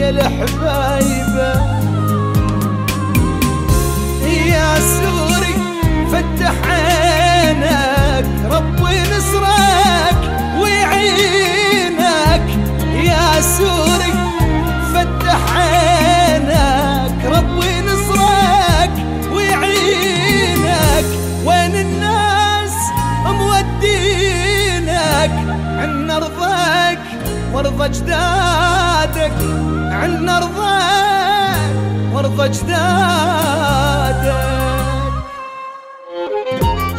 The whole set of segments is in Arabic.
يا الحبايبة. يا سوري فتح عينك ربي نصرك ويعينك. يا سوري فتح عينك ربي نصرك ويعينك. وين الناس مودينك؟ عنا رضاك وارضى اجدادك، عنا رضاك وارضى اجدادك.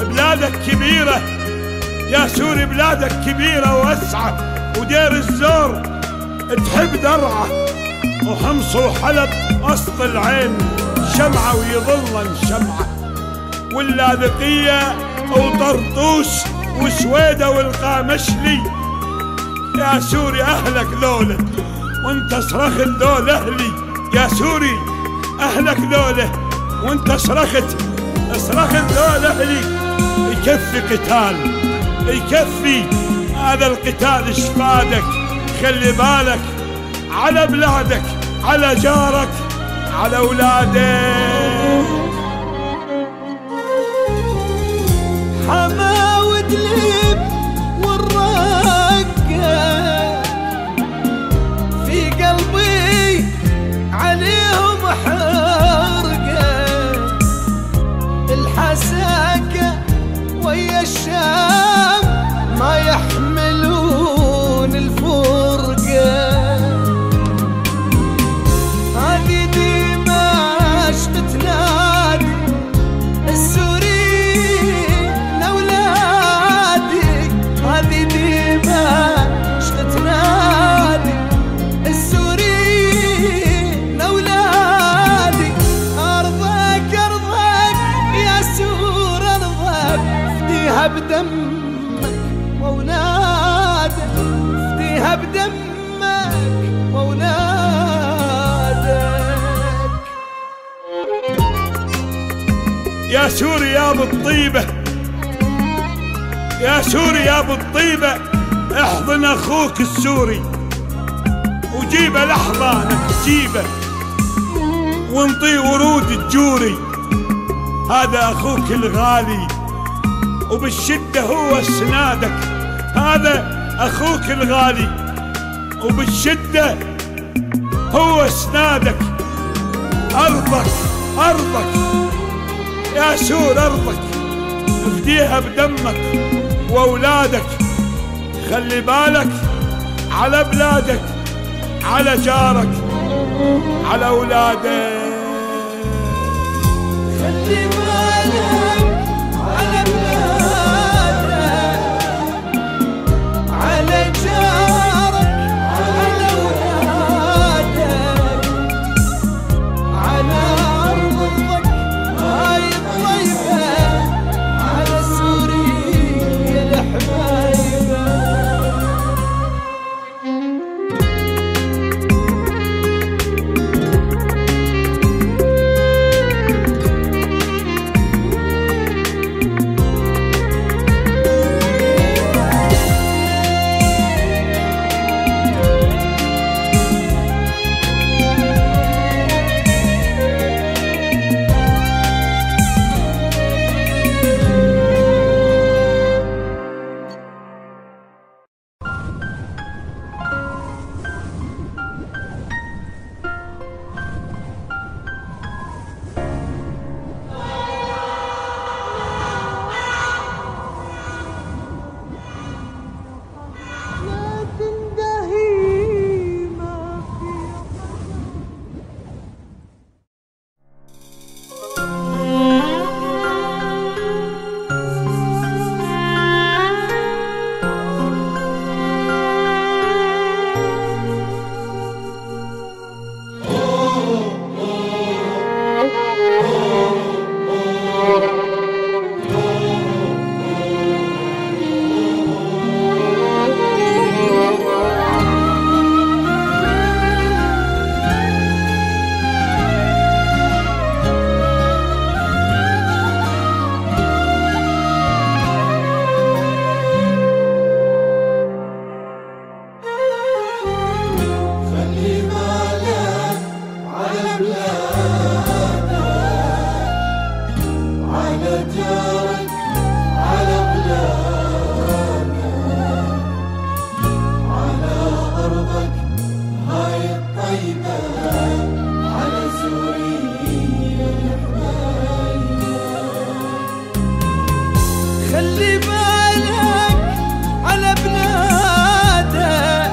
بلادك كبيرة يا سوري، بلادك كبيرة واسعة، ودير الزور تحب درعة، وحمص وحلب أسط العين شمعة ويظلن شمعة، واللاذقية وطرطوس وسويدة والقامشلي. يا سوري أهلك ذوله وانت صرخت ذول أهلي. يا سوري أهلك ذوله وانت صرخت ذول أهلي. يكفي قتال، يكفي هذا القتال اشفادك. خلي بالك على بلادك، على جارك، على أولادك. حما ودليب والرقة في قلبي عليهم حرقة. الحساكة ويا الشام ما يحملون الفرقة. هذه دمشق تنادي السوريين أولادي. هذه دمشق تنادي السوريين أولادي. أرضك أرضك يا سور أرضك، فديها بدمك وأولادك، فديها بدمك وأولادك. يا سوري يا ابو الطيبة، يا سوري يا ابو الطيبة، احضن اخوك السوري وجيبه لحظانك، جيبه وانطي ورود الجوري. هذا اخوك الغالي وبالشدة هو سنادك. هذا اخوك الغالي وبالشدة هو سنادك. ارضك ارضك يا سور، ارضك افديها بدمك واولادك. خلي بالك على بلادك، على جارك، على اولادك. خلي بالك على بلادك، على جارك، على أولادك، على أرضك هاي الطيبة، على سوريا الحبايبة. الطيبة على سوريا الحبايبة. خلي بالك على بلادك،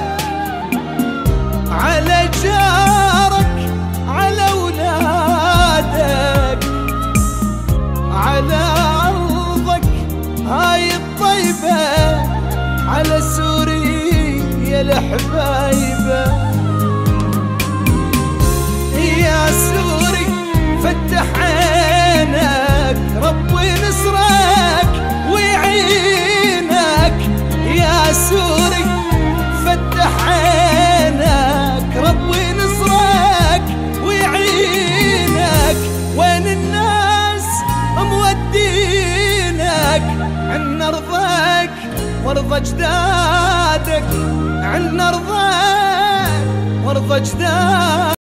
على جارك، على أولادك، على أرضك هاي الطيبة على سوريا الحبايبة. يا سوري فتح عينك، ربي نصرك ويعينك. يا سوري فتح عينك، ربي نصرك ويعينك. وين الناس مودينك؟ عنا رضاك وارضى اجدادك، عنا رضاك وارضى اجدادك.